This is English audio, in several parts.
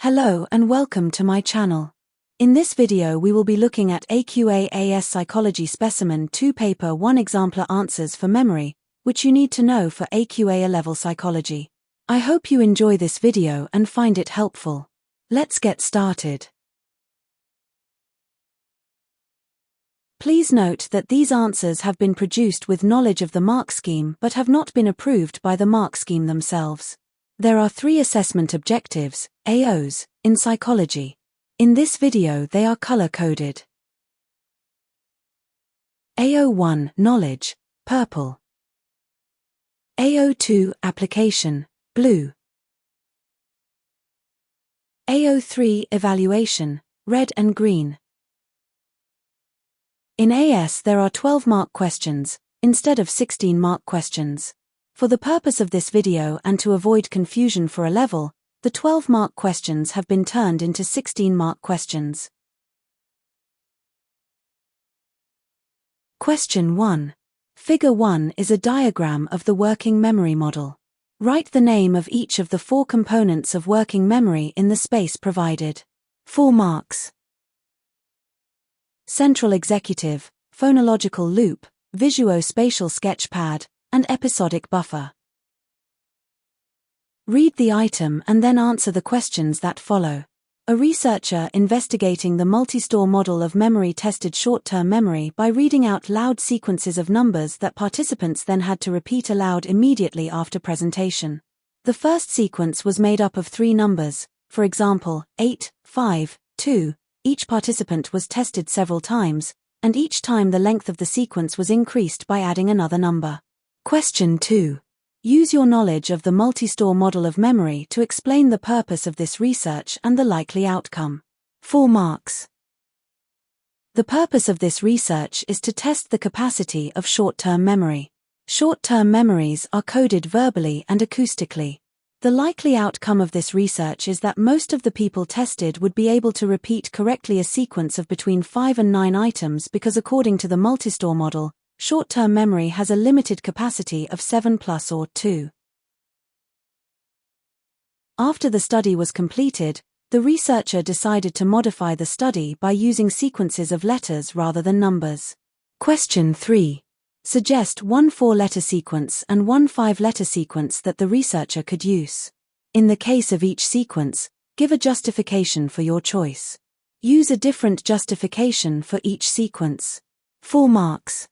Hello and welcome to my channel. In this video we will be looking at AQA AS Psychology Specimen 2 Paper 1 Exemplar Answers for Memory, which you need to know for AQA A-Level Psychology. I hope you enjoy this video and find it helpful. Let's get started. Please note that these answers have been produced with knowledge of the mark scheme but have not been approved by the mark scheme themselves. There are 3 assessment objectives, AOs, in psychology. In this video they are color-coded. AO1 Knowledge, purple. AO2 Application, blue. AO3 Evaluation, red and green. In AS there are 12 mark questions, instead of 16 mark questions. For the purpose of this video and to avoid confusion for A-Level, the 12 mark questions have been turned into 16 mark questions. Question 1. Figure 1 is a diagram of the working memory model. Write the name of each of the 4 components of working memory in the space provided. 4 marks. Central executive, phonological loop, visuospatial sketchpad, and episodic buffer. Read the item and then answer the questions that follow. A researcher investigating the multi-store model of memory tested short-term memory by reading out loud sequences of numbers that participants then had to repeat aloud immediately after presentation. The first sequence was made up of 3 numbers, for example, 8, 5, 2. Each participant was tested several times, and each time the length of the sequence was increased by adding another number. Question 2. Use your knowledge of the multi-store model of memory to explain the purpose of this research and the likely outcome. 4 marks. The purpose of this research is to test the capacity of short-term memory. Short-term memories are coded verbally and acoustically. The likely outcome of this research is that most of the people tested would be able to repeat correctly a sequence of between 5 and 9 items because according to the multi-store model, short-term memory has a limited capacity of 7 plus or 2. After the study was completed, the researcher decided to modify the study by using sequences of letters rather than numbers. Question 3. Suggest one 4-letter sequence and one 5-letter sequence that the researcher could use. In the case of each sequence, give a justification for your choice. Use a different justification for each sequence. 4 marks.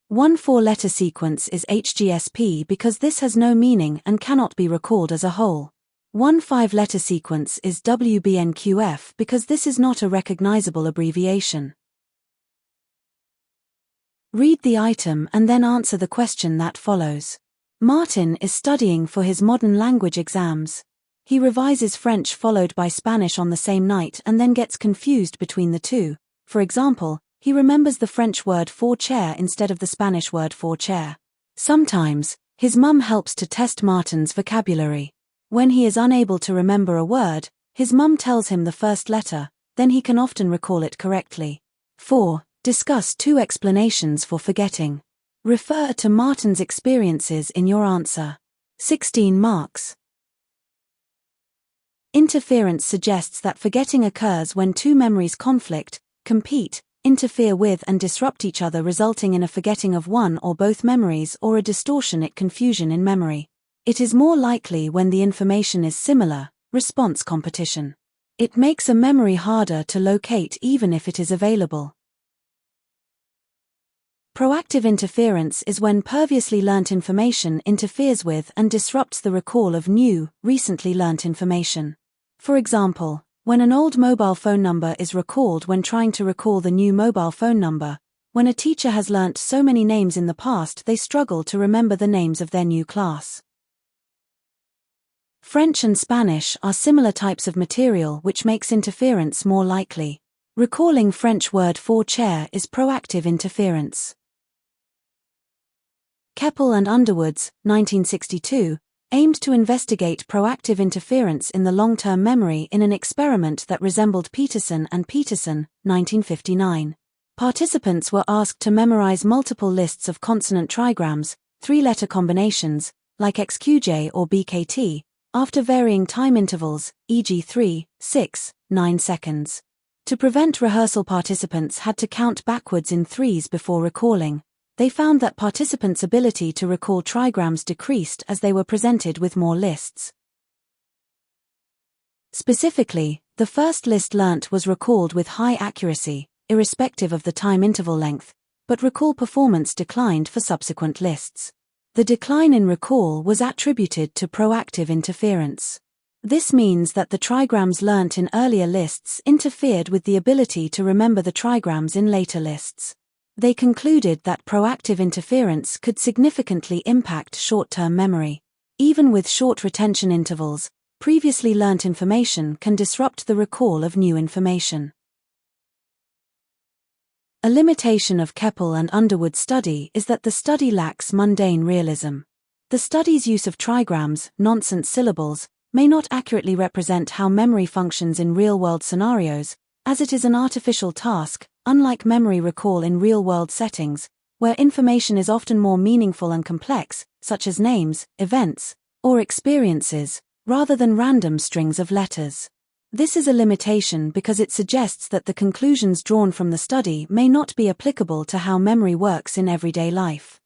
One 4-letter sequence is HGSP because this has no meaning and cannot be recalled as a whole. One 5-letter sequence is WBNQF because this is not a recognizable abbreviation. Read the item and then answer the question that follows. Martin is studying for his modern language exams. He revises French followed by Spanish on the same night and then gets confused between the two. For example, he remembers the French word for chair instead of the Spanish word for chair. Sometimes, his mum helps to test Martin's vocabulary. When he is unable to remember a word, his mum tells him the first letter, then he can often recall it correctly. 4. Discuss 2 explanations for forgetting. Refer to Martin's experiences in your answer. 16 marks. Interference suggests that forgetting occurs when 2 memories conflict, compete, interfere with and disrupt each other, resulting in a forgetting of one or both memories or a distortionate confusion in memory. It is more likely when the information is similar, response competition. It makes a memory harder to locate even if it is available. Proactive interference is when previously learnt information interferes with and disrupts the recall of new, recently learnt information. For example, when an old mobile phone number is recalled when trying to recall the new mobile phone number, when a teacher has learnt so many names in the past they struggle to remember the names of their new class. French and Spanish are similar types of material which makes interference more likely. Recalling French word for chair is proactive interference. Keppel and Underwoods, 1962, aimed to investigate proactive interference in the long-term memory in an experiment that resembled Peterson and Peterson, 1959. Participants were asked to memorize multiple lists of consonant trigrams, 3-letter combinations, like XQJ or BKT, after varying time intervals, e.g. 3, 6, 9 seconds. To prevent rehearsal, participants had to count backwards in threes before recalling. They found that participants' ability to recall trigrams decreased as they were presented with more lists. Specifically, the first list learnt was recalled with high accuracy, irrespective of the time interval length, but recall performance declined for subsequent lists. The decline in recall was attributed to proactive interference. This means that the trigrams learnt in earlier lists interfered with the ability to remember the trigrams in later lists. They concluded that proactive interference could significantly impact short-term memory. Even with short retention intervals, previously learnt information can disrupt the recall of new information. A limitation of Keppel and Underwood's study is that the study lacks mundane realism. The study's use of trigrams, nonsense syllables, may not accurately represent how memory functions in real-world scenarios, as it is an artificial task, unlike memory recall in real-world settings, where information is often more meaningful and complex, such as names, events, or experiences, rather than random strings of letters. This is a limitation because it suggests that the conclusions drawn from the study may not be applicable to how memory works in everyday life.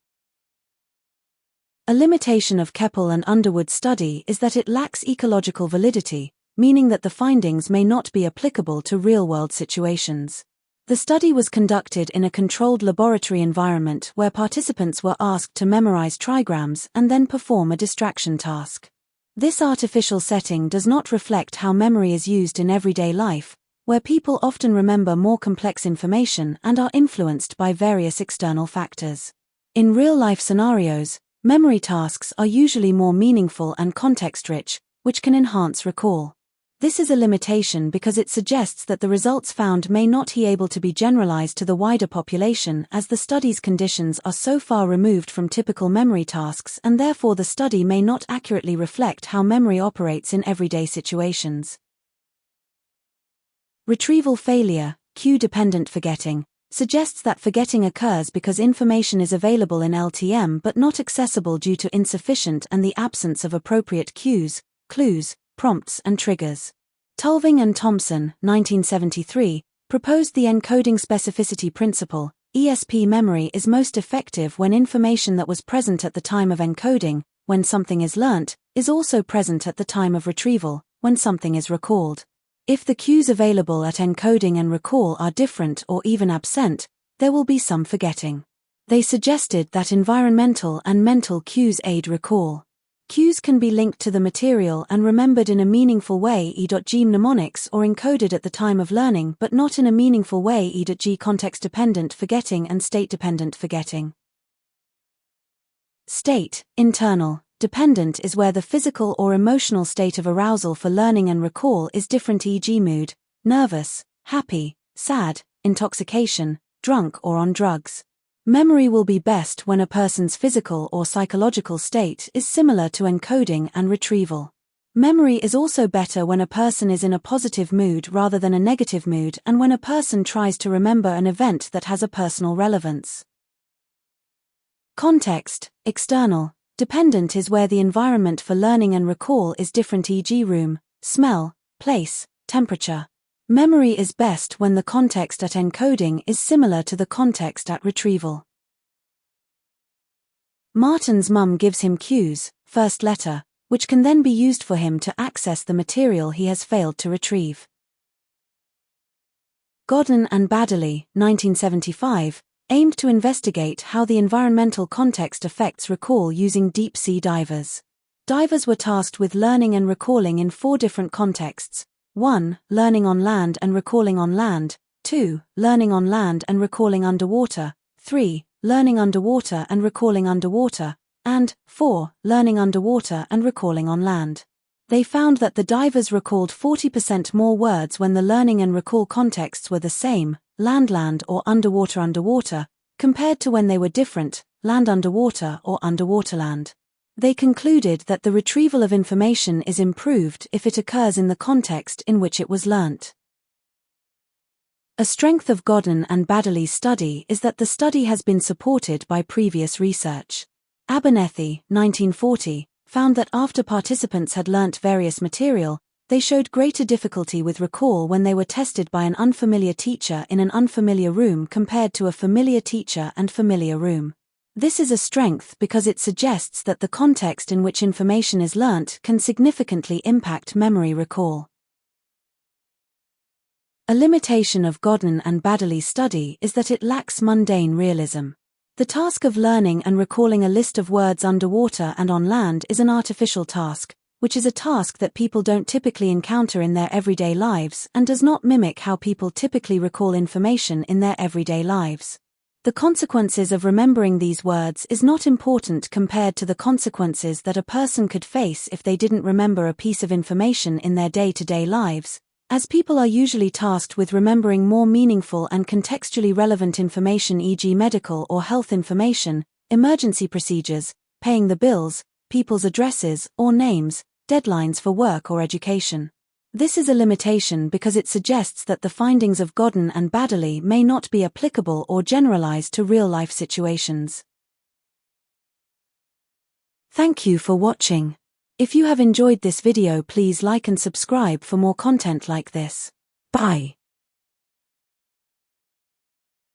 A limitation of Keppel and Underwood's study is that it lacks ecological validity, meaning that the findings may not be applicable to real-world situations. The study was conducted in a controlled laboratory environment where participants were asked to memorize trigrams and then perform a distraction task. This artificial setting does not reflect how memory is used in everyday life, where people often remember more complex information and are influenced by various external factors. In real-life scenarios, memory tasks are usually more meaningful and context-rich, which can enhance recall. This is a limitation because it suggests that the results found may not be able to be generalized to the wider population as the study's conditions are so far removed from typical memory tasks, and therefore the study may not accurately reflect how memory operates in everyday situations. Retrieval failure, cue-dependent forgetting, suggests that forgetting occurs because information is available in LTM but not accessible due to insufficient and the absence of appropriate cues, clues, prompts and triggers. Tulving and Thompson, 1973, proposed the encoding specificity principle. ESP memory is most effective when information that was present at the time of encoding, when something is learnt, is also present at the time of retrieval, when something is recalled. If the cues available at encoding and recall are different or even absent, there will be some forgetting. They suggested that environmental and mental cues aid recall. Cues can be linked to the material and remembered in a meaningful way, e.g. mnemonics, or encoded at the time of learning but not in a meaningful way, e.g. context-dependent forgetting and state-dependent forgetting. State, internal, dependent is where the physical or emotional state of arousal for learning and recall is different, e.g. mood, nervous, happy, sad, intoxication, drunk or on drugs. Memory will be best when a person's physical or psychological state is similar to encoding and retrieval. Memory is also better when a person is in a positive mood rather than a negative mood, and when a person tries to remember an event that has a personal relevance. Context, external, dependent is where the environment for learning and recall is different, e.g. room, smell, place, temperature. Memory is best when the context at encoding is similar to the context at retrieval. Martin's mum gives him cues, first letter, which can then be used for him to access the material he has failed to retrieve. Godden and Baddeley, 1975, aimed to investigate how the environmental context affects recall using deep-sea divers. Divers were tasked with learning and recalling in 4 different contexts. 1. Learning on land and recalling on land. 2. Learning on land and recalling underwater. 3. Learning underwater and recalling underwater. And 4. Learning underwater and recalling on land. They found that the divers recalled 40% more words when the learning and recall contexts were the same, land or underwater, compared to when they were different, land underwater or underwater land. They concluded that the retrieval of information is improved if it occurs in the context in which it was learnt. A strength of Godden and Baddeley's study is that the study has been supported by previous research. Abernethy, 1940, found that after participants had learnt various material, they showed greater difficulty with recall when they were tested by an unfamiliar teacher in an unfamiliar room compared to a familiar teacher and familiar room. This is a strength because it suggests that the context in which information is learnt can significantly impact memory recall. A limitation of Godin and Baddeley's study is that it lacks mundane realism. The task of learning and recalling a list of words underwater and on land is an artificial task, which is a task that people don't typically encounter in their everyday lives and does not mimic how people typically recall information in their everyday lives. The consequences of remembering these words is not important compared to the consequences that a person could face if they didn't remember a piece of information in their day-to-day lives, as people are usually tasked with remembering more meaningful and contextually relevant information, e.g. medical or health information, emergency procedures, paying the bills, people's addresses or names, deadlines for work or education. This is a limitation because it suggests that the findings of Godin and Baddeley may not be applicable or generalized to real-life situations. Thank you for watching. If you have enjoyed this video, please like and subscribe for more content like this. Bye.